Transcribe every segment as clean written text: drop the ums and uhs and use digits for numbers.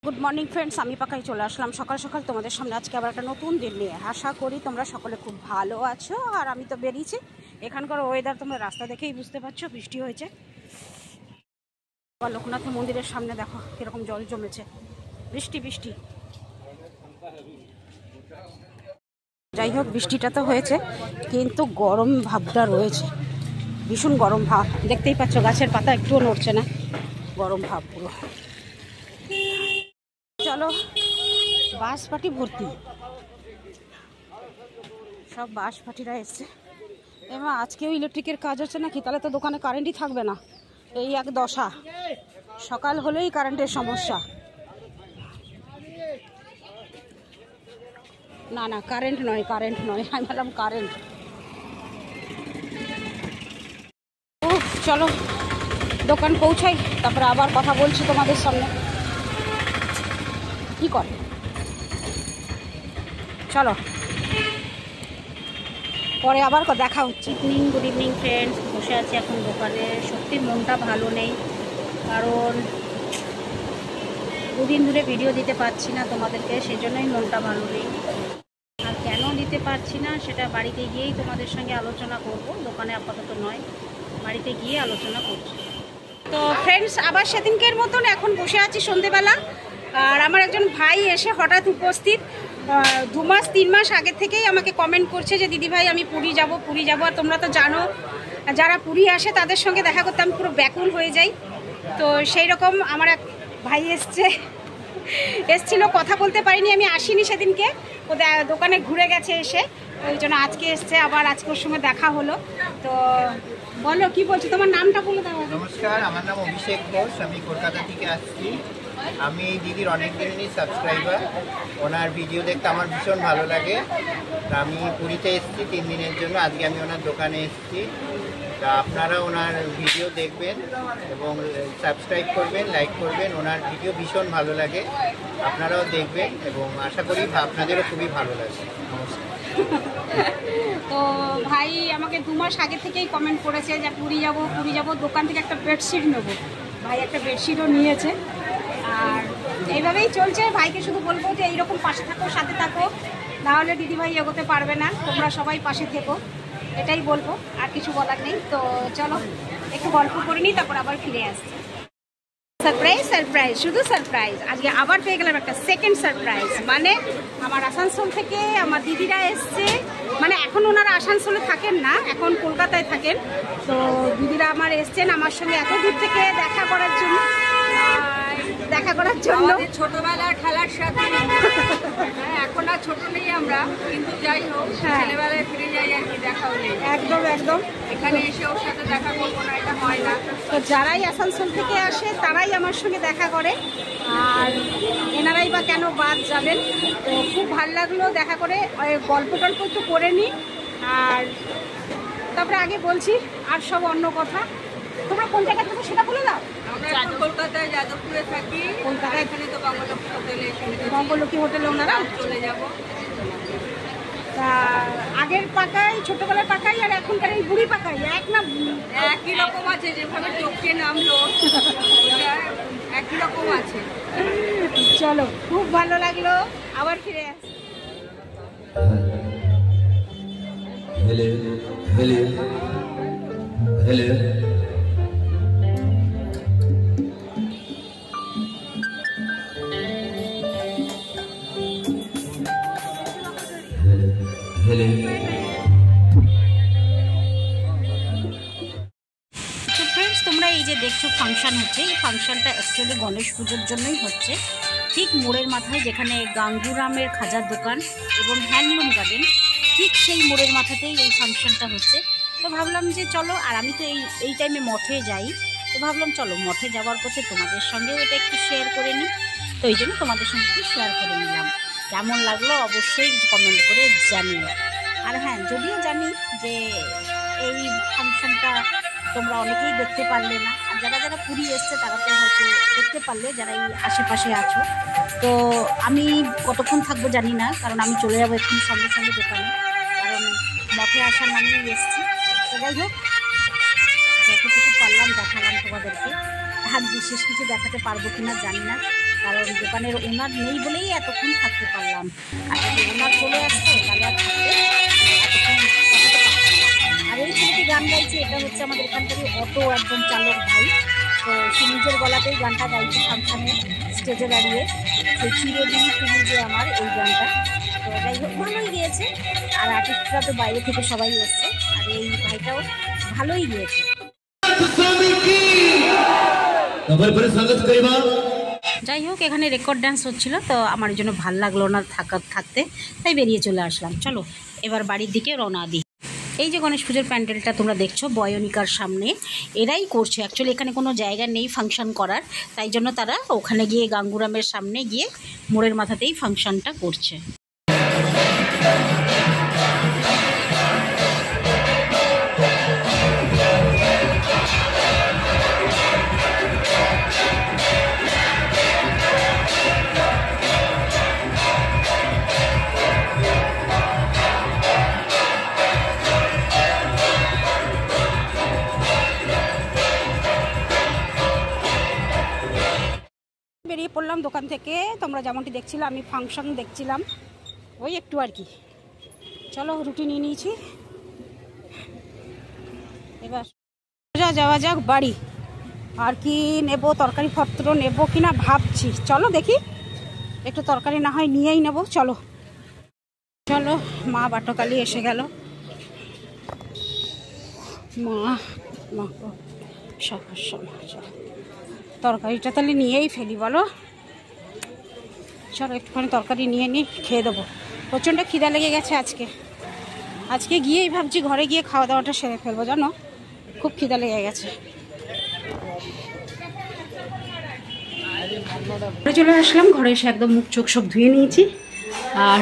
Good morning friends, আমি পাকাই চলে আসলাম সকাল সকাল তোমাদের সামনে আজকে আবার একটা নতুন দিন নিয়ে। আশা করি তোমরা সকলে খুব ভালো আছো। আর আমি তো বেরিয়েছি। এখানকার ওয়েদার তোমরা রাস্তা দেখেই বুঝতে পারছো, বৃষ্টি হয়েছে। আবার লোকনাথ মন্দিরের সামনে দেখো কীরকম জল জমেছে। বৃষ্টি বৃষ্টি যাই হোক, বৃষ্টিটা তো হয়েছে কিন্তু গরম ভাবটা রয়েছে, ভীষণ গরম ভাব। দেখতেই পাচ্ছ গাছের পাতা একটুও নড়ছে না, গরম ভাব পুরো। চলো, বাস পার্টি ভর্তি, সব বাস পার্টিরা এসছে। এবার আজকেও ইলেকট্রিকের কাজ হচ্ছে নাকি, তাহলে তো দোকানে কারেন্টই থাকবে না। এই এক দশা, সকাল হলেই কারেন্টের সমস্যা। না না, কারেন্ট নয়, আমি বললাম কারেন্ট। ও চলো দোকান পৌঁছাই, তারপরে আবার কথা বলছি তোমাদের সামনে। কি করে চলো, পরে আবার দেখা হচ্ছে। গুড ইভিনিং ফ্রেন্ডস, বসে আছি এখন দোকানে। সত্যি মনটা ভালো নেই, কারণ দুদিন ধরে ভিডিও দিতে পারছি না তোমাদেরকে, সেজন্যই মনটা ভালো নেই। আর কেন দিতে পারছি না সেটা বাড়িতে গিয়েই তোমাদের সঙ্গে আলোচনা করব, দোকানে আপাতত নয়, বাড়িতে গিয়ে আলোচনা করছি। তো ফ্রেন্ডস, আবার সেদিনকের মতন এখন বসে আছি সন্ধেবেলা। আর আমার একজন ভাই এসে হঠাৎ উপস্থিত। 2 মাস 3 মাস আগে থেকেই আমাকে কমেন্ট করছে যে দিদি ভাই আমি পুরী যাব। আর তোমরা তো জানো, যারা পুরী আসে তাদের সঙ্গে দেখা করতে আমি পুরো ব্যাকুল হয়ে যাই। তো সেই রকম আমার এক ভাই এসছিল, কথা বলতে পারিনি, আমি আসিনি সেদিনকে, ও দোকানে ঘুরে গেছে এসে, ওই জন্য আজকে এসছে আবার। আজকে ওর সঙ্গে দেখা হলো। তো বলো, কি বলছো, তোমার নামটা বলে দাও। নমস্কার, আমার নাম অভিষেক ঘোষ, আমি কলকাতা থেকে আসছি। আমি দিদির অনেক দিনেরই সাবস্ক্রাইবার। ওনার ভিডিও দেখতে আমার ভীষণ ভালো লাগে। আমি পুরীতে এসেছি 3 দিনের জন্য, আজকে আমি ওনার দোকানে এসেছি। তা আপনারা ওনার ভিডিও দেখবেন এবং সাবস্ক্রাইব করবেন, লাইক করবেন। ওনার ভিডিও ভীষণ ভালো লাগে, আপনারাও দেখবেন এবং আশা করি আপনাদেরও খুবই ভালো লাগে। নমস্কার। তো ভাই আমাকে 2 মাস আগে থেকেই কমেন্ট করেছে যে পুরী যাব, দোকান থেকে একটা বেডশিট নেবো। ভাই একটা বেডশিটও নিয়েছে। আর এইভাবেই চলছে। ভাইকে শুধু বলবো যে এইরকম পাশে থাকো, সাথে থাকো, নাহলে দিদিভাই এগোতে পারবে না। তোমরা সবাই পাশে থেকো, এটাই বলবো, আর কিছু বলার নেই। তো চলো একটু গল্প করে নিই, তারপর আবার ফিরে আসছি। সারপ্রাইজ, শুধু সারপ্রাইজ। আজকে আবার পেয়ে গেলাম একটা সেকেন্ড সারপ্রাইজ। মানে আমার আসানসোল থেকে আমার দিদিরা এসছে। মানে এখন ওনারা আসানসোলে থাকেন না, এখন কলকাতায় থাকেন। তো দিদিরা আমার এসছেন আমার সঙ্গে এত দূর থেকে দেখা করার জন্য। ছোটবেলার খেলার সাথে এখন আর ছোট নেই আমরা, কিন্তু যাই হোক ছেলেবেলায় ফিরে যাই আর কি, দেখা হলে। একদম এখানে এসে ওর সাথে দেখা করবো না, এটা হয় না। তো যারাই আসানসোল থেকে আসে তারাই আমার সঙ্গে দেখা করে, আর এনারাই বা কেন বাদ যাবেন। তো খুব ভালো লাগলো দেখা করে, গল্প টল্প একটু করে নিই। আর তারপরে আগে বলছি আর সব অন্য কথা। তোমরা কোন জায়গায় থাকো সেটা বলে দাও। আমরা কলকাতায় যাদবপুরে থাকি। কলকাতায় এখানে তো বঙ্গলক্ষ্মী হোটেলে, বঙ্গলক্ষ্মী হোটেলে ওনারা চলে যাবো। তা আগের পাকাই, ছোটবেলার পাকাই আর এখনকার এই বুড়ি পাকাই এক না? একই রকম আছে, যেভাবে চোখে নামলো একই রকম আছে। চলো, খুব ভালো লাগলো, আবার ফিরে আসি। Hello, hello, hello. Hello. তো ফ্রেন্ডস, তোমরা এই যে দেখছো ফাংশন হচ্ছে, এই ফাংশনটা অ্যাকচুয়ালি গণেশ পুজোর জন্যই হচ্ছে। ঠিক মোড়ের মাথায় যেখানে গাঙ্গুরামের খাজার দোকান এবং হ্যান্ডলুম গার্ডেন, ঠিক সেই মোড়ের মাথাতেই এই ফাংশনটা হচ্ছে। তো ভাবলাম যে চলো, আর আমি তো এই টাইমে মঠে যাই, তো ভাবলাম চলো মঠে যাওয়ার পথে তোমাদের সঙ্গেও এটা একটু শেয়ার করে নিই। তো এই জন্য তোমাদের সঙ্গে একটু শেয়ার করে নিলাম। কেমন লাগলো অবশ্যই কমেন্ট করে জানিও। আর হ্যাঁ, যদিও জানি যে এই ফাংশনটা তোমরা অনেকেই দেখতে পারলে না, আর যারা যারা পুরী এসছে তারা তো হয়তো দেখতে পারলে, যারা এই আশেপাশে আছো। তো আমি কতক্ষণ থাকবো জানি না, কারণ আমি চলে যাবো এক্ষুনি সঙ্গে সঙ্গে দোকানে, কারণ মঠে আসার নামেই এসছি। তো যাই হোক, যতটুকু পারলাম দেখালাম তোমাদেরকে। আর বিশেষ কিছু দেখাতে পারবো কিনা জানি না, কারণ কারণ দোকানের ওনার নেই বলেই এতক্ষণ থাকতে পারলাম। আর যদি ওনার চলে আসতো তাহলে আর থাকতে এতক্ষণ দেখাতে পারতাম না। আর এই ছেলেটি গান গাইছে, এটা হচ্ছে আমাদের এখানকারই অটো একজন চালক ভাই। তো সে নিজের গলাতেই গানটা গাইছে ফাংশানে স্টেজে দাঁড়িয়ে, সেই চিরদিন তুমি যে আমার এই গানটা। তো যাই হোক ভালোই গিয়েছে। আর আর্টিস্টরা তো বাইরে থেকে সবাই এসছে, আর এই ভাইটাও ভালোই গিয়েছে। যাই হোক এখানে রেকর্ড ডান্স হচ্ছিল, তো আমার জন্য ভাল লাগলো না থাকতে, তাই বেরিয়ে চলে আসলাম। চলো এবার বাড়ির দিকে রওনা দিই। এই যে গণেশ পুজোর প্যান্ডেলটা তোমরা দেখছো বয়নিকার সামনে, এরাই করছে। অ্যাকচুয়ালি এখানে কোনো জায়গা নেই ফাংশন করার, তাই জন্য তারা ওখানে গিয়ে গাঙ্গুরামের সামনে গিয়ে মোড়ের মাথাতেই ফাংশনটা করছে। বেরিয়ে পড়লাম দোকান থেকে। তোমরা যেমনটি দেখছিলে আমি ফাংশন দেখছিলাম, ওই একটু আর কি। চলো রুটি নিয়ে নিয়েছি, এবার যাওয়া যাক বাড়ি। আর কি নেব, তরকারি পত্র নেব কিনা ভাবছি। চলো দেখি, একটু তরকারি না হয় নিয়েই নেব। চলো চলো, মা বাটকালি এসে গেল। মা সবার সময় চলো তরকারিটা তাহলে নিয়েই ফেলি, বলো। চলো একটুখানি তরকারি নিয়ে নিই, খেয়ে দেবো। প্রচণ্ড খিদা লেগে গেছে আজকে গিয়েই ভাবছি ঘরে গিয়ে খাওয়া দাওয়াটা সেরে ফেলবো, জানো, খুব খিদা লেগে গেছে। চলে আসলাম ঘরে এসে একদম মুখ চোখ সব ধুয়ে নিয়েছি, আর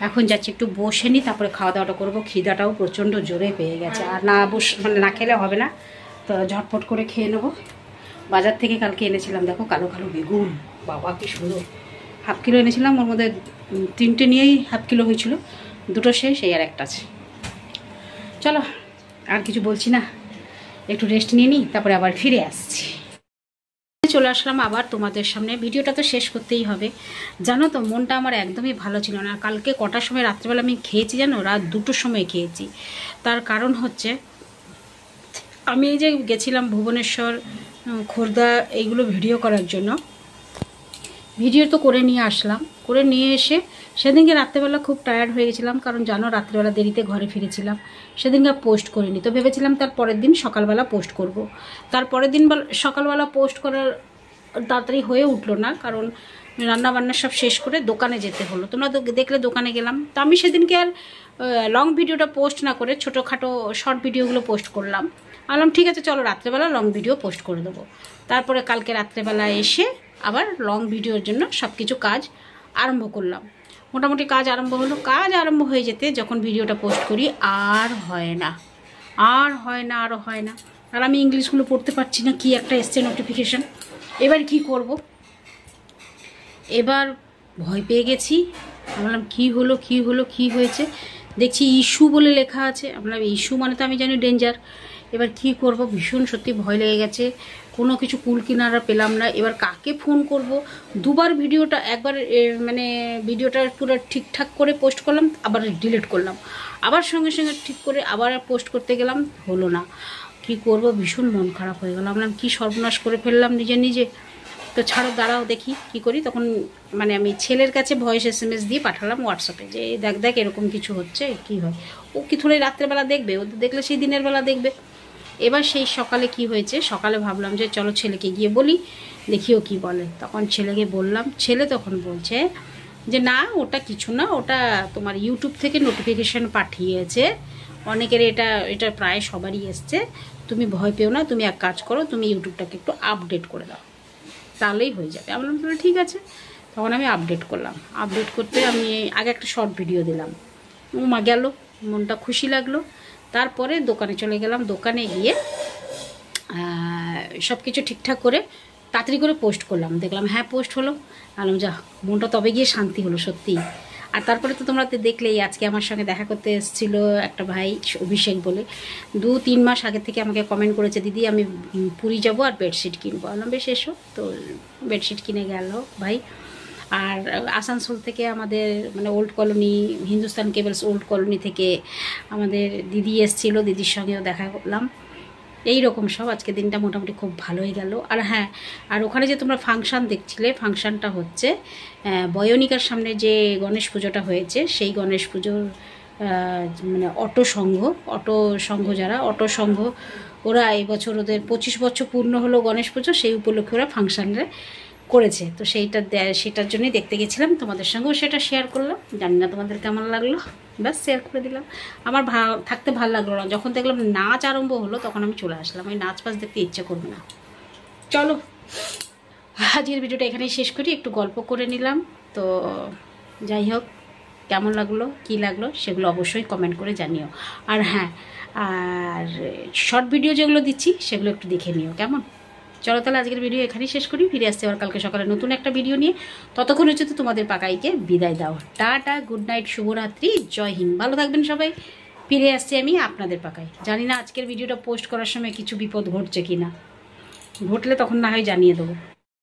এখন যাচ্ছি একটু বসে নিই, তারপরে খাওয়া দাওয়াটা করবো। খিদাটাও প্রচণ্ড জোরে পেয়ে গেছে, আর না খেলে হবে না, তো ঝটপট করে খেয়ে নেবো। বাজার থেকে কালকে এনেছিলাম, দেখো কালো কালো বেগুন, বাবা কি সুন্দর। হাফ কিলো এনেছিলাম, ওর মধ্যে 3টে নিয়েই হাফ কিলো হয়েছিল, 2টো শেষ, এই আর একটা আছে। চলো আর কিছু বলছি না, একটু রেস্ট নিয়ে নিই, তারপরে আবার ফিরে আসছি। চলে আসলাম আবার তোমাদের সামনে। ভিডিওটা তো শেষ করতেই হবে। জানো তো মনটা আমার একদমই ভালো ছিল না। কালকে কটার সময় রাত্রেবেলা আমি খেয়েছি জানো, রাত 2টোর সময় খেয়েছি। তার কারণ হচ্ছে আমি এই যে গেছিলাম ভুবনেশ্বর, খোর্ধা, এইগুলো ভিডিও করার জন্য। ভিডিও তো করে নিয়ে আসলাম, করে নিয়ে এসে সেদিনকে রাত্রেবেলা খুব টায়ার্ড হয়ে গেছিলাম, কারণ জানো রাত্রেবেলা দেরিতে ঘরে ফিরেছিলাম। সেদিনকে পোস্ট করিনি, তো ভেবেছিলাম তার পরের দিন সকালবেলা পোস্ট করব। তার পরের দিন সকালবেলা পোস্ট করার তাড়াতাড়ি হয়ে উঠলো না, কারণ রান্নাবান্না সব শেষ করে দোকানে যেতে হলো। তোমরা তো দেখলে দোকানে গেলাম। তো আমি সেদিনকে আর লং ভিডিওটা পোস্ট না করে ছোটোখাটো শর্ট ভিডিওগুলো পোস্ট করলাম। বললাম ঠিক আছে চলো রাত্রেবেলা লং ভিডিও পোস্ট করে দেবো। তারপরে কালকে রাত্রেবেলা এসে আবার লং ভিডিওর জন্য সব কিছু কাজ আরম্ভ করলাম। মোটামুটি কাজ আরম্ভ হলো। কাজ আরম্ভ হয়ে যেতে যখন ভিডিওটা পোস্ট করি আর হয় না। আর আমি ইংলিশগুলো পড়তে পারছি না, কি একটা এসছে নোটিফিকেশান। এবার কি করব, এবার ভয় পেয়ে গেছি। বললাম কি হয়েছে, দেখছি ইস্যু বলে লেখা আছে। আমরা ইস্যু মানে তো আমি জানি ডেঞ্জার। এবার কি করব, ভীষণ সত্যি ভয় লেগে গেছে। কোনো কিছু কুল কিনারা পেলাম না। এবার কাকে ফোন করব। দুবার ভিডিওটা, একবার মানে ভিডিওটা পুরো ঠিকঠাক করে পোস্ট করলাম, আবার ডিলিট করলাম, আবার সঙ্গে সঙ্গে ঠিক করে আবার পোস্ট করতে গেলাম, হলো না। কি করব, ভীষণ মন খারাপ হয়ে গেল। আমরা কি সর্বনাশ করে ফেললাম নিজে। তো ছাড়ো, দাঁড়াও দেখি কি করি। তখন মানে আমি ছেলের কাছে ভয়েস SMS দিয়ে পাঠালাম হোয়াটসঅ্যাপে, যে দেখ এরকম কিছু হচ্ছে, কি হয়। ও কি থোড়াই রাত্রেবেলা দেখবে, ও দেখলে সেই দিনের বেলা দেখবে। এবার সেই সকালে কি হয়েছে, সকালে ভাবলাম যে চলো ছেলেকে গিয়ে বলি, দেখিও কি বলে। তখন ছেলেকে বললাম, ছেলে তখন বলছে যে না ওটা কিছু না, ওটা তোমার ইউটিউব থেকে নোটিফিকেশান পাঠিয়েছে অনেকের, এটা প্রায় সবারই এসছে, তুমি ভয় পেও না, তুমি এক কাজ করো, তুমি ইউটিউবটাকে একটু আপডেট করে দাও, তাহলেই হয়ে যাবে। আমি বললাম তাহলে ঠিক আছে। তখন আমি আপডেট করলাম। আপডেট করতে আমি আগে একটা শর্ট ভিডিও দিলাম, মা গেল, মনটা খুশি লাগলো। তারপরে দোকানে চলে গেলাম। দোকানে গিয়ে সব কিছু ঠিকঠাক করে তাড়াতাড়ি করে পোস্ট করলাম। দেখলাম হ্যাঁ পোস্ট হলো। আলাম যা, মনটা তবে গিয়ে শান্তি হলো সত্যি। আর তারপরে তো তোমরা তো দেখলেই আজকে আমার সঙ্গে দেখা করতে এসেছিল একটা ভাই অভিষেক বলে, 2-3 মাস আগে থেকে আমাকে কমেন্ট করেছে, দিদি আমি পুরী যাব আর বেডশিট কিনবো। বললাম বেশ এসো, তো বেডশিট কিনে গেল ভাই। আর আসানসোল থেকে আমাদের মানে old colony, Hindustan cables old colony থেকে আমাদের দিদি এসেছিলো, দিদির সঙ্গেও দেখা করলাম। এই রকম সব আজকে দিনটা মোটামুটি খুব ভালোই গেল। আর হ্যাঁ, আর ওখানে যে তোমরা ফাংশান দেখছিলে, ফাংশানটা হচ্ছে বয়নিকার সামনে যে গণেশ পুজোটা হয়েছে, সেই গণেশ পুজোর মানে অটো সংঘ যারা অটো সংঘ, ওরা এই বছর ওদের 25 বছর পূর্ণ হলো গণেশ পুজো, সেই উপলক্ষে ওরা ফাংশানটা করেছে। তো সেটার জন্যই দেখতে গেছিলাম, তোমাদের সঙ্গেও সেটা শেয়ার করলাম। জানি না তোমাদের কেমন লাগলো, ব্যাস শেয়ার করে দিলাম। আমার থাকতে ভালো লাগলো না, যখন দেখলাম নাচ আরম্ভ হলো তখন আমি চলে আসলাম। ওই নাচ পাচ দেখতে ইচ্ছে করবে না। চলো আজকের ভিডিওটা এখানেই শেষ করি, একটু গল্প করে নিলাম। তো যাই হোক, কেমন লাগলো কী লাগলো সেগুলো অবশ্যই কমেন্ট করে জানিও। আর হ্যাঁ, আর শর্ট ভিডিও যেগুলো দিচ্ছি সেগুলো একটু দেখে নিও, কেমন? চলো তাহলে আজকের ভিডিও এখানেই শেষ করি, ফিরে আসতে আবার কালকে সকালে নতুন একটা ভিডিও নিয়ে। ততক্ষণ হচ্ছে তো তোমাদের পাকাইকে বিদায় দাও। টাটা, গুড নাইট, শুভরাত্রি, জয় হিন্দ, ভালো থাকবেন সবাই। ফিরে আসছি আমি আপনাদের পাকাই। জানি না আজকের ভিডিওটা পোস্ট করার সময় কিছু বিপদ ঘটছে কি না, ঘটলে তখন না হয় জানিয়ে দেবো।